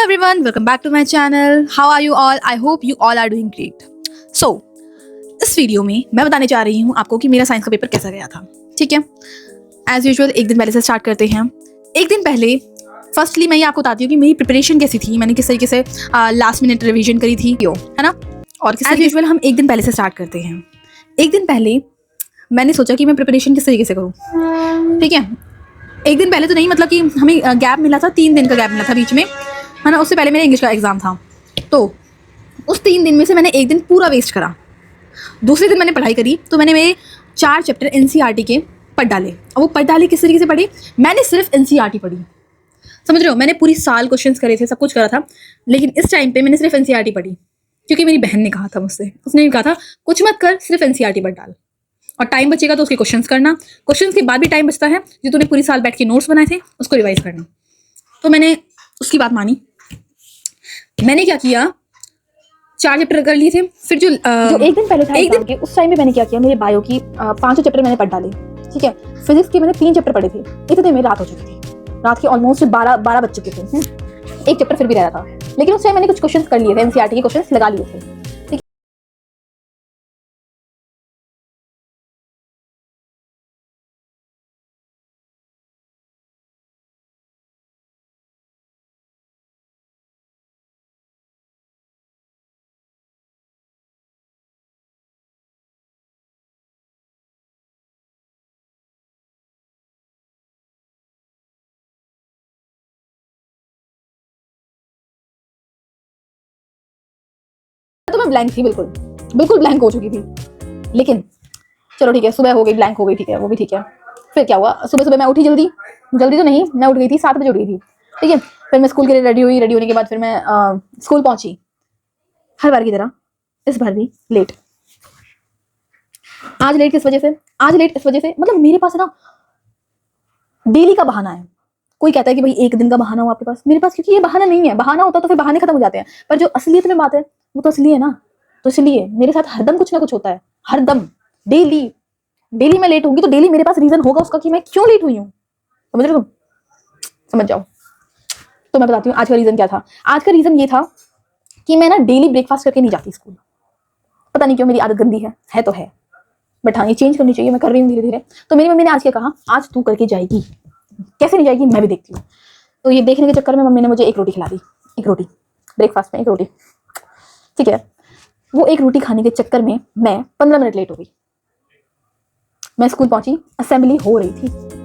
everyone, welcome back to my channel. How are you all? I hope you all are doing great. So, इस video में मैं बताने जा रही हूँ आपको कि मेरा साइंस का पेपर कैसा गया था. ठीक है, एज यूजुअल एक दिन पहले से स्टार्ट करते हैं. एक दिन पहले फर्स्टली मैं ये आपको बताती हूँ कि मेरी प्रिपरेशन कैसी थी, मैंने किस तरीके से लास्ट मिनट रिवीजन करी थी, है ना. और एज यूजुअल हम एक दिन पहले से स्टार्ट करते हैं. एक दिन पहले मैंने सोचा कि मैं प्रिपरेशन किस तरीके से करूँ. ठीक है, एक दिन पहले तो नहीं, मतलब कि हमें गैप मिला था, 3 दिन का गैप मिला था बीच में, है ना. उससे पहले मेरा इंग्लिश का एग्ज़ाम था, तो उस 3 दिन में से मैंने एक दिन पूरा वेस्ट करा. दूसरे दिन मैंने पढ़ाई करी तो मैंने मेरे 4 चैप्टर एनसीईआरटी के पढ़ डाले. और वो पढ़ डाले किस तरीके से पढ़े, मैंने सिर्फ एनसीईआरटी पढ़ी. समझ रहे हो, मैंने पूरी साल क्वेश्चंस करे थे, सब कुछ करा था, लेकिन इस टाइम पे मैंने सिर्फ एनसीईआरटी पढ़ी, क्योंकि मेरी बहन ने कहा था मुझसे, उसने भी कहा था कुछ मत कर, सिर्फ एनसीईआरटी पढ़ डाल, और टाइम बचेगा तो उसके क्वेश्चंस करना, क्वेश्चंस के बाद भी टाइम बचता है, जो तूने पूरी साल बैठ के नोट्स बनाए थे उसको रिवाइज करना. तो मैंने उसकी बात मानी. मैंने क्या किया, 4 चैप्टर कर लिए थे. फिर जो एक दिन पहले था एक दिन के, उस टाइम में मैंने क्या किया, मेरे बायो की 5 चैप्टर मैंने पढ़ डाले. ठीक है, फिजिक्स के मैंने 3 चैप्टर पढ़े थे. इतने में रात हो चुकी थी, रात के ऑलमोस्ट 12 बज चुके थे. एक चैप्टर फिर भी रह रहा था, लेकिन उस टाइम मैंने कुछ क्वेश्चंस कर लिए थे, एनसीईआरटी के क्वेश्चंस लगा लिए थे. तो मैं ब्लैंक थी, बिल्कुल बिल्कुल ब्लैंक हो चुकी थी. लेकिन चलो ठीक है, सुबह हो गई, ब्लैंक हो गई, ठीक है, वो भी ठीक है. फिर क्या हुआ, सुबह सुबह मैं उठी, जल्दी जल्दी तो नहीं, मैं उठ गई थी 7 बजे उठ गई थी. ठीक है, फिर मैं स्कूल के लिए रेडी हुई. रेडी होने के बाद फिर मैं स्कूल पहुंची, हर बार की तरह इस बार भी लेट. आज लेट किस वजह से, आज लेट इस वजह से, मतलब मेरे पास है ना डेली का बहाना है. कोई कहता है कि भाई एक दिन का बहाना हो आपके पास, मेरे पास क्योंकि ये बहाना नहीं है. बहाना होता तो फिर बहाने खत्म हो जाते हैं, पर जो असलियत में बात है वो तो असली है ना. तो इसलिए मेरे साथ हरदम कुछ ना कुछ होता है, हरदम, डेली. डेली मैं लेट होंगी तो डेली मेरे पास रीजन होगा उसका कि मैं क्यों लेट हुई हूँ. समझ रहे हो, समझ जाओ. तो मैं बताती हूँ आज का रीजन क्या था. आज का रीजन ये था कि मैं ना डेली ब्रेकफास्ट करके नहीं जाती स्कूल. पता नहीं क्यों, मेरी आदत गंदी है तो है, बट हाँ ये चेंज करनी चाहिए, मैं कर रही हूँ धीरे धीरे. तो मेरी मम्मी ने आज क्या कहा, आज तू करके जाएगी. कैसे नहीं जाएगी मैं भी देखती हूँ. तो ये देखने के चक्कर में मम्मी ने मुझे एक रोटी खिला दी. एक रोटी, ब्रेकफास्ट में एक रोटी. ठीक है, वो एक रोटी खाने के चक्कर में मैं 15 मिनट लेट हो गई. मैं स्कूल पहुंची, असेंबली हो रही थी.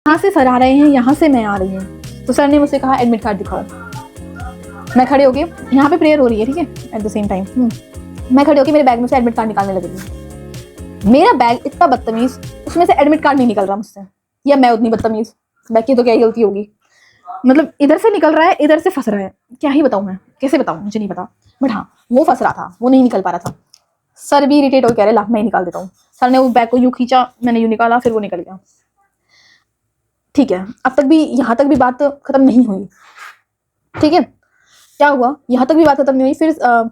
यहाँ से सर आ रहे हैं, यहाँ से मैं आ रही हूँ. तो सर ने मुझसे कहा एडमिट कार्ड दिखाओ. मैं खड़े होके, यहाँ पे प्रेयर हो रही है, ठीक है, एट द सेम टाइम मैं खड़े होके मेरे बैग में से एडमिट कार्ड निकालने लगी. मेरा बैग इतना बदतमीज, उसमें से एडमिट कार्ड नहीं निकल रहा मुझसे, या मैं उतनी बदतमीज. बैग की तो क्या ही गलती होगी, मतलब इधर से निकल रहा है, इधर से फंस रहा है. क्या ही बताऊं मैं, कैसे बताऊं, मुझे नहीं पता. बट हाँ वो फंस रहा था, वो नहीं निकल पा रहा था. सर भी इरिटेट हो कह रहे ला मैं ही निकाल देता हूँ. सर ने वो बैग को यूं खींचा, मैंने यूं निकाला, फिर वो निकल गया. ठीक है, अब तक भी, यहाँ तक भी बात खत्म नहीं हुई. ठीक है, क्या हुआ, यहाँ तक भी बात खत्म नहीं हुई. फिर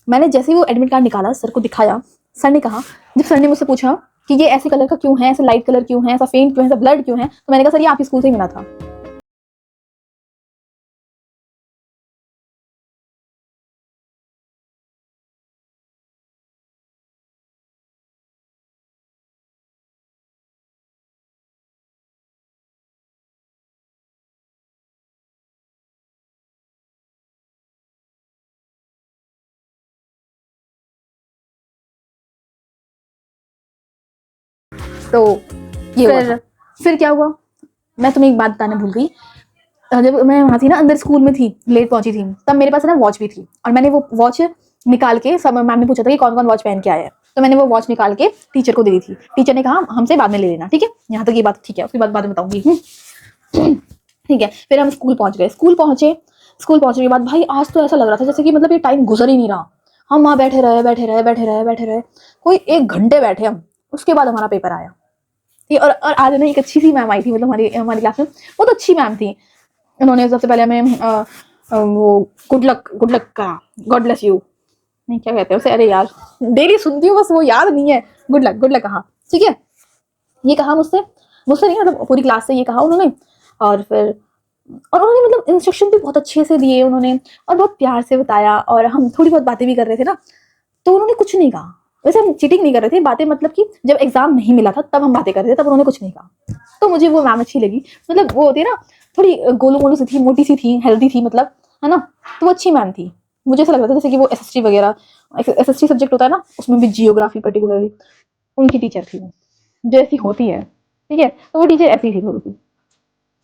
मैंने जैसे ही वो एडमिट कार्ड निकाला, सर को दिखाया. सर ने कहा, जब सर ने मुझसे पूछा कि ये ऐसे कलर का क्यों है, ऐसा लाइट कलर क्यों है, ऐसा फेंट क्यों है, ऐसा ब्लड क्यों है, तो मैंने कहा सर ये आपके स्कूल से ही मिला था. तो फिर क्या हुआ, मैं तुम्हें एक बात बताना भूल गई। जब मैं वहाँ थी ना, अंदर स्कूल में थी, लेट पहुंची थी, तब मेरे पास ना वॉच भी थी, और मैंने वो वॉच निकाल के, सब मैम ने पूछा था कि कौन कौन वॉच पहन के आया है, तो मैंने वो वॉच निकाल के टीचर को दे दी थी। टीचर ने कहा हमसे बाद में ले लेना, ठीक है, यहाँ तक ये बात ठीक है, उसके बाद में बताऊंगी। ठीक है, फिर हम स्कूल पहुंच गए। स्कूल पहुंचने के बाद भाई आज तो ऐसा लग रहा था जैसे कि मतलब ये टाइम गुजर ही नहीं रहा। हम वहाँ बैठे रहे, कोई 1 घंटे बैठे हम। उसके बाद हमारा पेपर आया। और आज ना एक अच्छी सी मैम आई थी, मतलब हमारी क्लास में, बहुत अच्छी मैम थी। उन्होंने सबसे पहले हमें वो गुड लक का, गॉड ब्लेस यू, नहीं क्या कहते हैं उसे, अरे यार डेली सुनती हूँ बस वो याद नहीं है, गुड लक कहा, ठीक है, ये कहा मुझसे नहीं, मतलब पूरी क्लास से ये कहा उन्होंने। और उन्होंने मतलब इंस्ट्रक्शन भी बहुत अच्छे से दिए उन्होंने, और बहुत प्यार से बताया, और हम थोड़ी बहुत बातें भी कर रहे थे ना, तो उन्होंने कुछ नहीं कहा। वैसे हम चीटिंग नहीं कर रहे थे, बातें मतलब कि जब एग्जाम नहीं मिला था तब हम बातें कर रहे थे, तब उन्होंने कुछ नहीं कहा। तो मुझे वो मैम अच्छी लगी, मतलब वो होती है ना, थोड़ी गोलू मोलू सी थी, मोटी सी थी, हेल्दी थी, मतलब है ना, तो वो अच्छी मैम थी। मुझे ऐसा लग रहा था जैसे कि वो एसएसटी वगैरह, एसएसटी सब्जेक्ट होता है ना, उसमें भी जियोग्राफी पर्टिकुलरली, उनकी टीचर थी वो, जैसी होती है, ठीक है, तो वो टीचर ऐसी थी थोड़ी सी,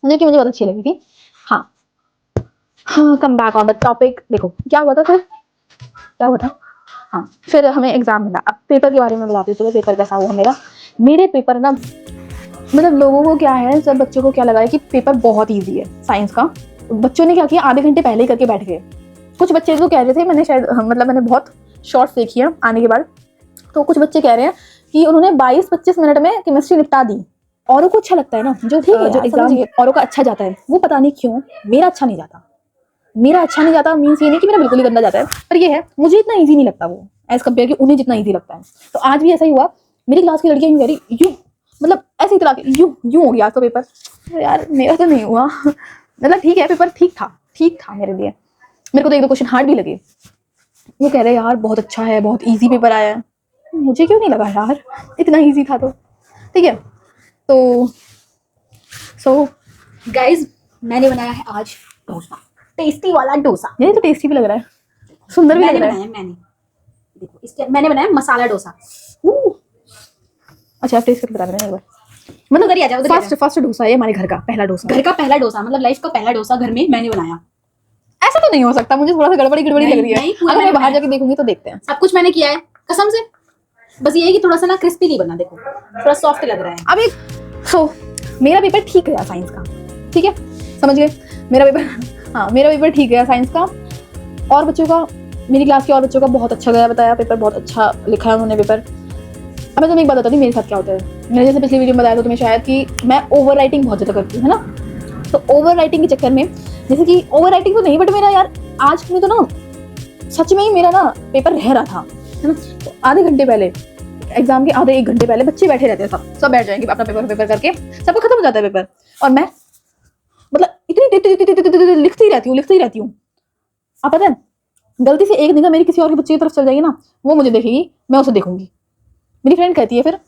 मुझे बहुत अच्छी लगी थी। हाँ, come back on the topic. देखो क्या हुआ था फिर, हाँ, फिर हमें एग्जाम मिला। अब पेपर के बारे में बताती हूँ, पेपर कैसा हुआ मेरा। मेरे पेपर ना, मतलब लोगों को क्या है, सब बच्चों को क्या लगा है कि पेपर बहुत इजी है साइंस का। बच्चों ने क्या किया, आधे घंटे पहले ही करके बैठ गए। कुछ बच्चे तो कह रहे थे, मैंने शायद मतलब मैंने बहुत शॉर्ट्स देखी है आने के बाद, तो कुछ बच्चे कह रहे हैं कि उन्होंने 22-25 मिनट में केमिस्ट्री निपटा दी। औरों को अच्छा लगता है ना, जो एग्जाम औरों का अच्छा जाता है, वो पता नहीं क्यों मेरा अच्छा नहीं जाता। मीन्स ये नहीं कि मेरा बिल्कुल ही गंदा जाता है, पर ये है मुझे इतना इजी नहीं लगता वो, एज कम्पेयर कि उन्हें जितना इजी लगता है। तो आज भी ऐसा ही हुआ, मेरी क्लास की लड़कियां यूं कह रही, यूं मतलब ऐसे ही तरह के यूं हो गया आज का पेपर। तो यार मेरा तो नहीं हुआ, मतलब ठीक है, पेपर ठीक था मेरे लिए। मेरे को तो 1-2 क्वेश्चन हार्ड भी लगे। वो कह रहे यार बहुत अच्छा है, बहुत ईजी पेपर आया है। मुझे क्यों नहीं लगा यार इतना ईजी था, तो ठीक है। तो सो गाइज, मैंने बनाया है आज डोसा, टेस्टी वाला डोसा। ये तो टेस्टी भी लग रहा है, सुंदर भी लग रहा है। मैंने देखो इसके मैंने बनाया मसाला डोसा। अच्छा आप टेस्ट करके बता देना एक बार। मतलब उधर ही आ जाओ, फर्स्ट डोसा है हमारे घर का पहला डोसा, मतलब लाइफ का पहला डोसा घर में मैंने बनाया। ऐसा तो नहीं हो सकता, मुझे थोड़ा सा गड़बड़ी लग रही है। अगर मैं बाहर जाके देखूंगी तो देखते हैं। सब कुछ मैंने किया है कसम से, बस ये है कि थोड़ा सा ना क्रिस्पी नहीं बना, देखो थोड़ा सॉफ्ट लग रहा है। अब एक मेरा पेपर ठीक गया साइंस का, ठीक है, समझ गए मेरा पेपर ठीक गया साइंस का। और बच्चों का, मेरी क्लास के और बच्चों का बहुत अच्छा गया, बताया पेपर बहुत अच्छा लिखा है उन्होंने पेपर। अब मैं तुम्हें एक बात बताती हूँ मेरे साथ क्या होता है। मैंने जैसे पिछली वीडियो में बताया था तुम्हें शायद कि मैं ओवर राइटिंग बहुत ज़्यादा करती हूँ, है ना। तो ओवर राइटिंग के चक्कर में, जैसे कि ओवर राइटिंग तो नहीं, बट मेरा यार आज में तो ना सच में ही मेरा ना पेपर रह रहा था, है ना। तो आधे घंटे पहले, एग्जाम के आधे 1 घंटे पहले बच्चे बैठे रहते हैं, सब बैठ जाएंगे अपना पेपर करके, सबको खत्म हो जाता है पेपर, और मैं मतलब इतनी लिखती रहती हूँ। आप पता है, गलती से एक निगाह मेरी किसी और के बच्चे की तरफ चल जाएगी ना, वो मुझे देखेगी, मैं उसे देखूंगी। मेरी फ्रेंड कहती है फिर,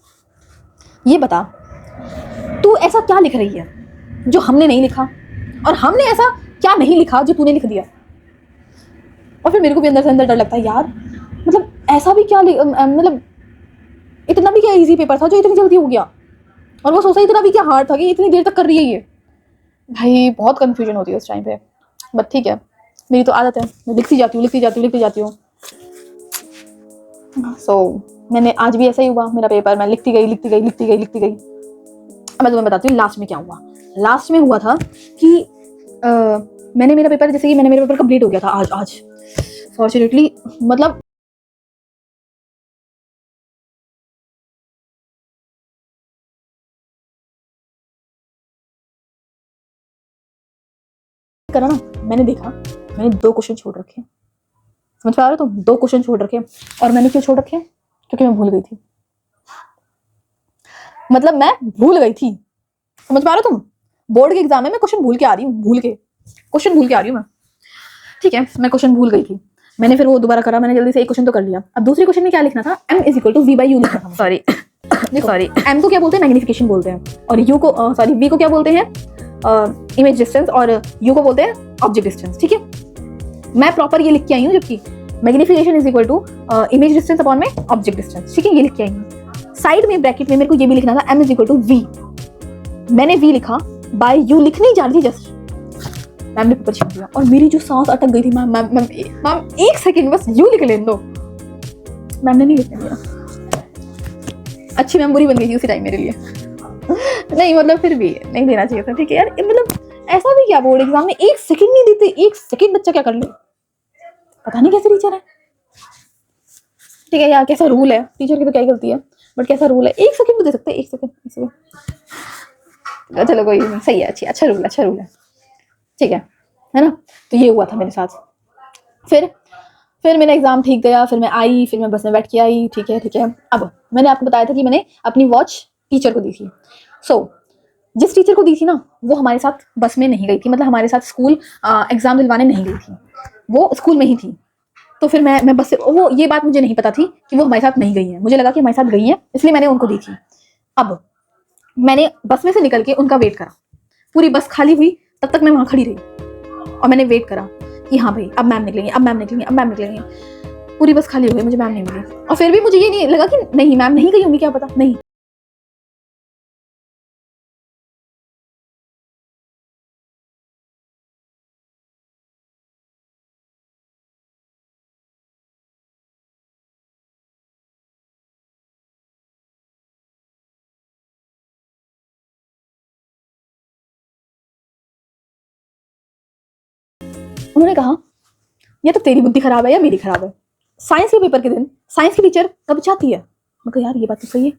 ये बता तू ऐसा क्या लिख रही है जो हमने नहीं लिखा, और हमने ऐसा क्या नहीं लिखा जो तूने लिख दिया। और फिर मेरे को भी अंदर से अंदर डर लगता है यार, मतलब ऐसा भी क्या, मतलब इतना भी क्या इजी पेपर था जो इतनी जल्दी हो गया, और वो सोचा इतना भी क्या हार्ड था कि इतनी देर तक कर रही है ये। भाई बहुत कंफ्यूजन होती है उस टाइम पे, बट ठीक है, मेरी तो आदत है, मैं लिखती जाती हूँ। सो मैंने आज भी ऐसा ही हुआ, मेरा पेपर मैं लिखती गई। अब मैं तुम्हें बताती हूँ लास्ट में क्या हुआ। लास्ट में हुआ था कि मैंने मेरा पेपर कंप्लीट हो गया था आज फॉर्चुनेटली, मतलब करा ना, मैंने देखा मैंने 2 क्वेश्चन छोड़ रखे, समझ पा रहे हो तुम, 2 क्वेश्चन छोड़ रखे। और मैंने क्यों छोड़ रखे, क्योंकि मैं भूल गई थी, मतलब मैं भूल गई थी, समझ पा रहे हो तुम। बोर्ड के एग्जाम में मैं क्वेश्चन भूल के आ रही हूँ मैं, ठीक है, मैं क्वेश्चन भूल गई थी। मैंने फिर वो दोबारा करा, मैंने जल्दी से एक क्वेश्चन तो कर लिया। अब दूसरे क्वेश्चन में क्या लिखना था, m = v/u लिखना था। सॉरी m को क्या बोलते हैं, मैग्निफिकेशन बोलते हैं, और u को v को क्या बोलते हैं, इमेज डिस्टेंस, और u को बोलते हैं ऑब्जेक्ट डिस्टेंस, ठीक है। मैं प्रॉपर ये लिख के आई हूँ, जबकि मैग्निफिकेशन = इमेज डिस्टेंस अपॉन में ऑब्जेक्ट डिस्टेंस, ठीक है, ये लिख के आई हूँ। साइड में ब्रैकेट में मेरे को ये भी लिखना था m is equal to v। मैंने v लिखा, बाय यू लिखनी जा रही थी जस्ट, मैम ने पेपर छीन दिया और मेरी जो सांस अटक गई थी, मैम मैम मैम मैम एक सेकंड बस यू लिख लेने दो। मैम ने नहीं लिखने दिया। अच्छी मैम बुरी बन गई थी उसी टाइम मेरे लिए। नहीं मतलब फिर भी नहीं देना चाहिए था, ठीक है यार, मतलब ऐसा भी क्या बोर्ड एग्जाम में एक सेकंड नहीं देते, एक सेकंड बच्चा क्या कर ले, पता नहीं कैसे टीचर है। ठीक है यार, कैसा रूल है, टीचर की तो क्या ही गलती है, बट कैसा रूल है, एक सेकंड तो दे सकते हैं, एक सेकंड। चलो कोई नहीं, सही है, अच्छा रूल है, ठीक है ना। तो ये हुआ था मेरे साथ। फिर मेरा एग्जाम ठीक गया, फिर मैं आई, फिर मैं बस में बैठ के आई, ठीक है। अब मैंने आपको बताया था कि मैंने अपनी वॉच टीचर को दी थी। जिस टीचर को दी थी ना, वो हमारे साथ बस में नहीं गई थी, मतलब हमारे साथ स्कूल एग्जाम दिलवाने नहीं गई थी, वो स्कूल में ही थी। तो फिर मैं बस से, वो ये बात मुझे नहीं पता थी कि वो हमारे साथ नहीं गई है, मुझे लगा कि हमारे साथ गई है, इसलिए मैंने उनको दी थी। अब मैंने बस में से निकल के उनका वेट करा, पूरी बस खाली हुई, तब तक मैं वहां खड़ी रही और मैंने वेट करा कि हाँ भाई अब मैम निकलेंगे। पूरी बस खाली हो गई, मुझे मैम नहीं मिली, और फिर भी मुझे ये नहीं लगा कि नहीं मैम नहीं गई होंगी, क्या पता, नहीं। उन्होंने कहा या तो तेरी बुद्धि खराब है या मेरी खराब है, साइंस के पेपर के दिन साइंस की टीचर कब चाहती है। मैं कहा यार ये बात तो सही है,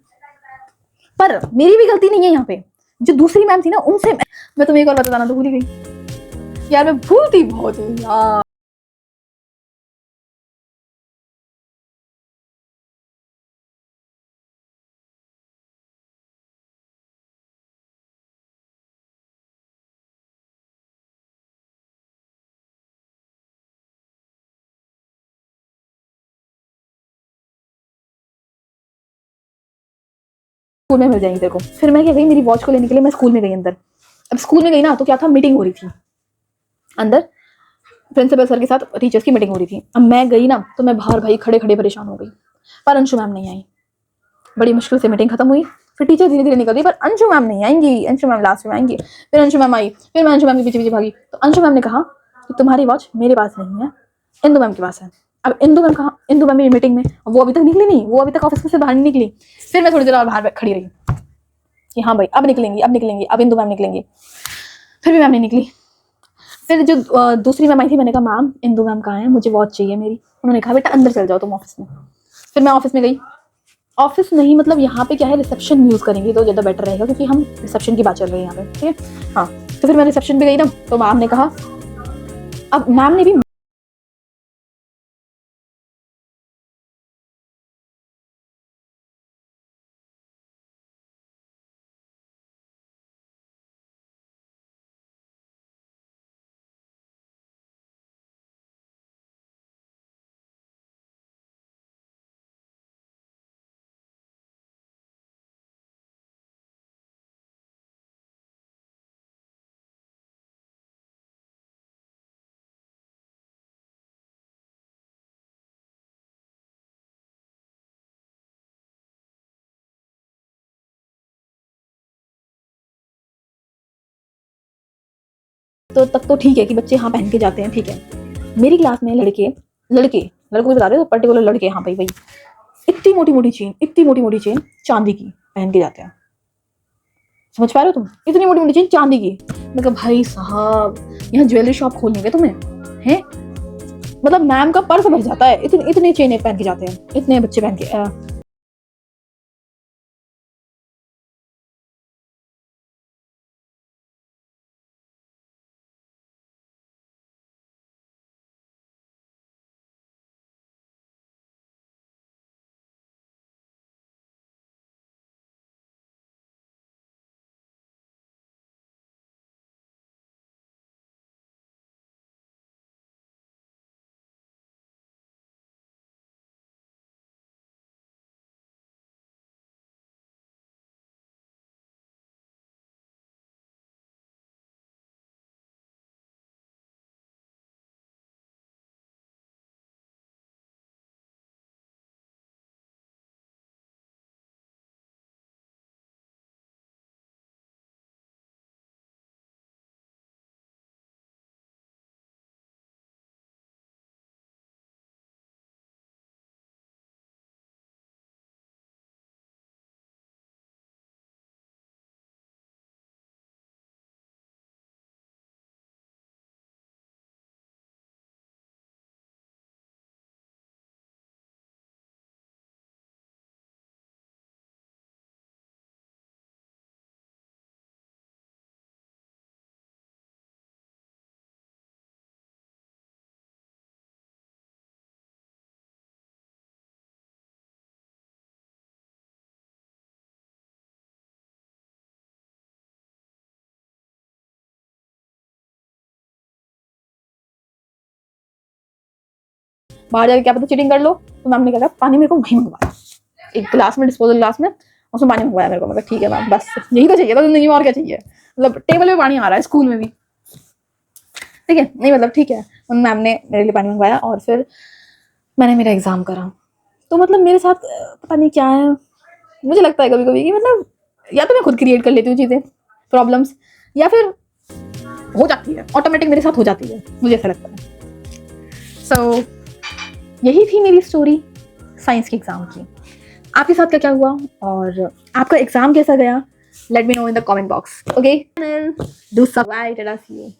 पर मेरी भी गलती नहीं है यहाँ पे, जो दूसरी मैम थी ना उनसे मैं तुम्हें एक और बताना तो भूल ही गई यार, मैं भूलती बहुत हूँ यार। स्कूल में मिल जाएंगी तेरे को। फिर मैं क्या गई, मेरी वॉच को लेने के लिए मैं स्कूल में गई अंदर। अब स्कूल में गई ना, तो क्या था, मीटिंग हो रही थी अंदर, प्रिंसिपल सर के साथ टीचर्स की मीटिंग हो रही थी। अब मैं गई ना, तो मैं बाहर भाई खड़े खड़े परेशान हो गई, पर अंशु मैम नहीं आई। बड़ी मुश्किल से मीटिंग खत्म हुई, फिर टीचर धीरे धीरे निकल गई, पर अंशु मैम नहीं आएंगी, अंशु मैम लास्ट में आएंगी। फिर अंशु मैम आई, फिर मैं अंशु मैम के पीछे पीछे भागी, तो अंशु मैम ने कहा कि तुम्हारी वॉच मेरे पास नहीं है, इंदु मैम के पास है। अब इंदु मैम कहा, इंदु मैम मेरी मीटिंग में, वो अभी तक निकली नहीं, वो अभी तक ऑफिस में से बाहर नहीं निकली। फिर मैं थोड़ी देर और बाहर खड़ी रही कि हाँ भाई अब निकलेंगी, अब इंदु मैम निकलेंगी, फिर भी मैम नहीं निकली। फिर जो दूसरी मैम आई थी, मैंने कहा मैम इंदु मैम कहाँ है, मुझे वॉच चाहिए मेरी। उन्होंने कहा बेटा अंदर चल जाओ तुम ऑफिस में। फिर मैं ऑफिस में गई, ऑफिस नहीं मतलब यहाँ पे क्या है, रिसेप्शन यूज करेंगे तो ज़्यादा बेटर रहेगा, क्योंकि हम रिसेप्शन की बात चल रही है यहाँ पे, ठीक है। हाँ, तो फिर मैं रिसेप्शन पे गई ना, तो मैम ने कहा, अब मैम ने भी तो तक तो ठीक है कि बच्चे हाँ पहन के जाते हैं, ठीक है। मेरी क्लास में लड़के लड़के लड़कों को बता रहे हो, पर्टिकुलर लड़के, हाँ भाई इतनी मोटी मोटी चेन चांदी की पहन के जाते हैं। समझ पा रहे हो तुम, इतनी मोटी मोटी चेन चांदी की। मैं कहा भाई साहब यहाँ ज्वेलरी शॉप खोलनी है तुम्हें, हैं, मतलब मैम का पर्स भर जाता है, इतने इतने चेनें पहन के जाते हैं, इतने बच्चे पहन के बाहर जाके क्या पता चीटिंग कर लो। तो मैम ने कहा पानी मेरे को वहीं मंगवाया, एक ग्लास में, डिस्पोजल ग्लास में, उसमें पानी मंगवाया मेरे को। मैं ठीक है मैम, बस यही तो चाहिए था जिंदगी में, और क्या चाहिए। मतलब टेबल पे पानी आ रहा है स्कूल में भी, ठीक है, नहीं मतलब ठीक है। मैम ने मेरे लिए पानी मंगवाया और फिर मैंने मेरा एग्जाम करा। तो मतलब मेरे साथ पता नहीं क्या है, मुझे लगता है कभी कभी कि मतलब या तो मैं खुद क्रिएट कर लेती हूँ चीज़ें, प्रॉब्लम्स, या फिर हो जाती है ऑटोमेटिक, मेरे साथ हो जाती है, मुझे ऐसा लगता है। सो यही थी मेरी स्टोरी साइंस के एग्ज़ाम की। आपके साथ क्या क्या हुआ और आपका एग्ज़ाम कैसा गया? Let me know in the comment box. Okay, do subscribe, see you.